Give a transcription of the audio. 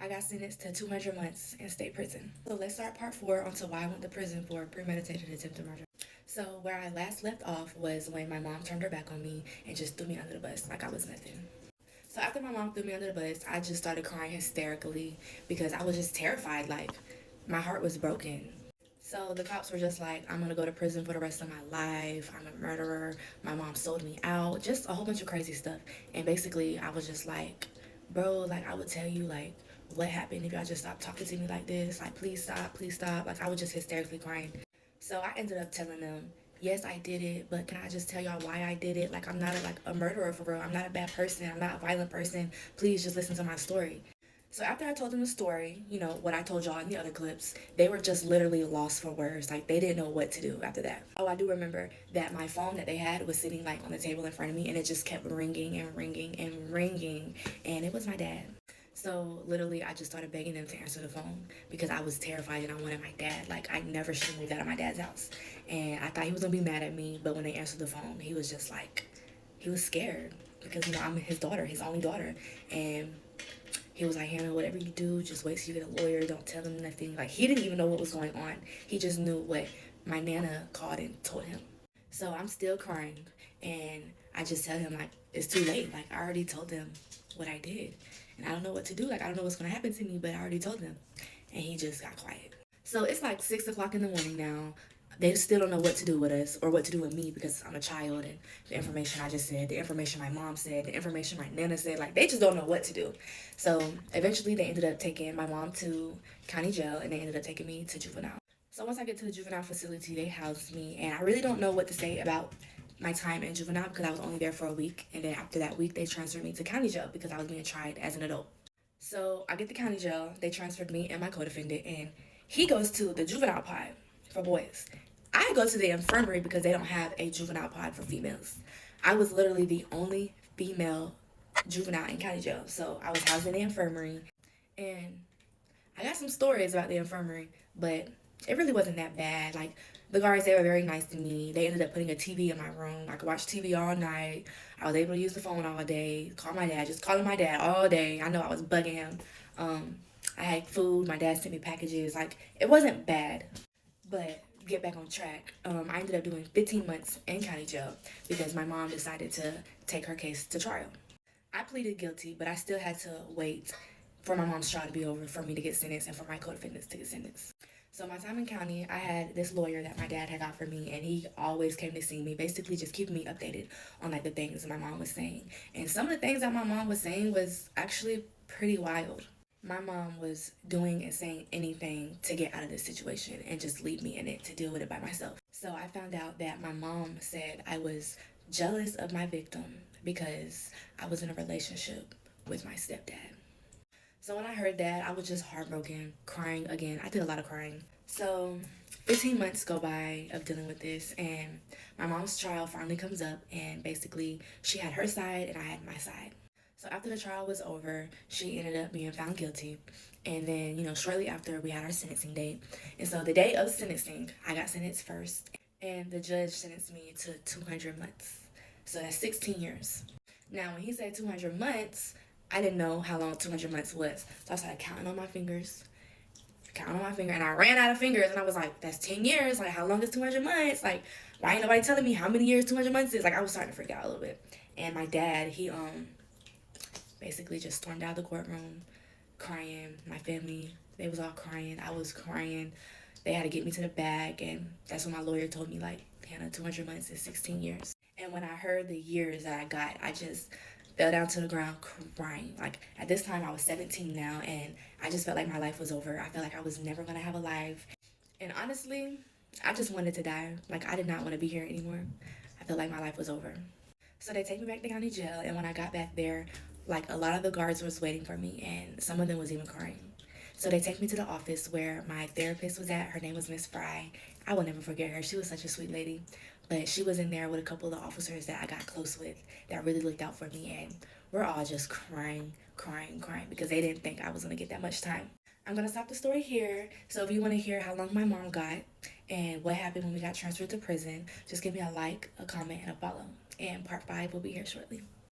I got sentenced to 200 months in state prison. So let's start part 4 onto why I went to prison for premeditated attempted murder. So where I last left off was when my mom turned her back on me and just threw me under the bus like I was nothing. So after my mom threw me under the bus, I just started crying hysterically because I was just terrified. Like, my heart was broken. So the cops were just like, I'm gonna go to prison for the rest of my life. I'm a murderer. My mom sold me out. Just a whole bunch of crazy stuff. And basically, I was just like, bro, like, I would tell you, like, what happened if y'all just stopped talking to me like this? Like, please stop, please stop. Like, I was just hysterically crying. So I ended up telling them, yes, I did it, but can I just tell y'all why I did it? Like, I'm not a murderer for real. I'm not a bad person. I'm not a violent person. Please just listen to my story. So after I told them the story, you know, what I told y'all in the other clips, they were just literally lost for words. Like, they didn't know what to do after that. Oh, I do remember that my phone that they had was sitting, like, on the table in front of me, and it just kept ringing and ringing and ringing, and it was my dad. So literally, I just started begging them to answer the phone because I was terrified and I wanted my dad. Like, I never should have moved out of my dad's house. And I thought he was gonna be mad at me, but when they answered the phone, he was just like, he was scared because, you know, I'm his daughter, his only daughter. And he was like, Hannah, whatever you do, just wait till you get a lawyer. Don't tell him nothing. Like, he didn't even know what was going on. He just knew what my Nana called and told him. So I'm still crying. And I just tell him, like, it's too late. Like, I already told them what I did. And I don't know what to do. Like, I don't know what's going to happen to me, but I already told them. And he just got quiet. So it's like 6 o'clock in the morning now. They still don't know what to do with us or what to do with me because I'm a child, and the information I just said, the information my mom said, the information my Nana said, like, they just don't know what to do. So eventually they ended up taking my mom to county jail, and they ended up taking me to juvenile. So once I get to the juvenile facility, they housed me, and I really don't know what to say about my time in juvenile because I was only there for a week, and then after that week they transferred me to county jail because I was being tried as an adult. So I get to county jail, they transferred me and my co-defendant, and he goes to the juvenile pod for boys. I go to the infirmary because they don't have a juvenile pod for females. I was literally the only female juvenile in county jail. So I was housed in the infirmary. And I got some stories about the infirmary, but it really wasn't that bad. Like, the guards, they were very nice to me. They ended up putting a TV in my room. I could watch TV all night. I was able to use the phone all day, call my dad, just calling my dad all day. I know I was bugging him. I had food. My dad sent me packages. Like, it wasn't bad. But get back on track. I ended up doing 15 months in county jail because my mom decided to take her case to trial. I pleaded guilty, but I still had to wait for my mom's trial to be over for me to get sentenced and for my co-defendants to get sentenced. So my time in county, I had this lawyer that my dad had got for me, and he always came to see me, basically just keeping me updated on, like, the things that my mom was saying. And some of the things that my mom was saying was actually pretty wild. My mom was doing and saying anything to get out of this situation and just leave me in it to deal with it by myself. So I found out that my mom said I was jealous of my victim because I was in a relationship with my stepdad. So when I heard that, I was just heartbroken, crying again. I did a lot of crying. So 15 months go by of dealing with this, and my mom's trial finally comes up, and basically she had her side and I had my side. So after the trial was over, she ended up being found guilty. And then, you know, shortly after, we had our sentencing date. And so the day of sentencing, I got sentenced first. And the judge sentenced me to 200 months. So that's 16 years. Now, when he said 200 months, I didn't know how long 200 months was. So I started counting on my fingers. And I ran out of fingers. And I was like, that's 10 years. Like, how long is 200 months? Like, why ain't nobody telling me how many years 200 months is? Like, I was starting to freak out a little bit. And my dad, he, basically just stormed out of the courtroom crying. My family, they was all crying. I was crying. They had to get me to the back, and that's when my lawyer told me, like, Hannah, 200 months is 16 years. And when I heard the years that I got, I just fell down to the ground crying. Like, at this time, I was 17 now, and I just felt like my life was over. I felt like I was never going to have a life. And honestly, I just wanted to die. Like, I did not want to be here anymore. I felt like my life was over. So they take me back to county jail, and when I got back there, like, a lot of the guards was waiting for me, and some of them was even crying. So they take me to the office where my therapist was at. Her name was Miss Fry. I will never forget her. She was such a sweet lady. But she was in there with a couple of the officers that I got close with that really looked out for me, and we're all just crying because they didn't think I was going to get that much time. I'm going to stop the story here. So if you want to hear how long my mom got and what happened when we got transferred to prison, just give me a like, a comment, and a follow. And part 5 will be here shortly.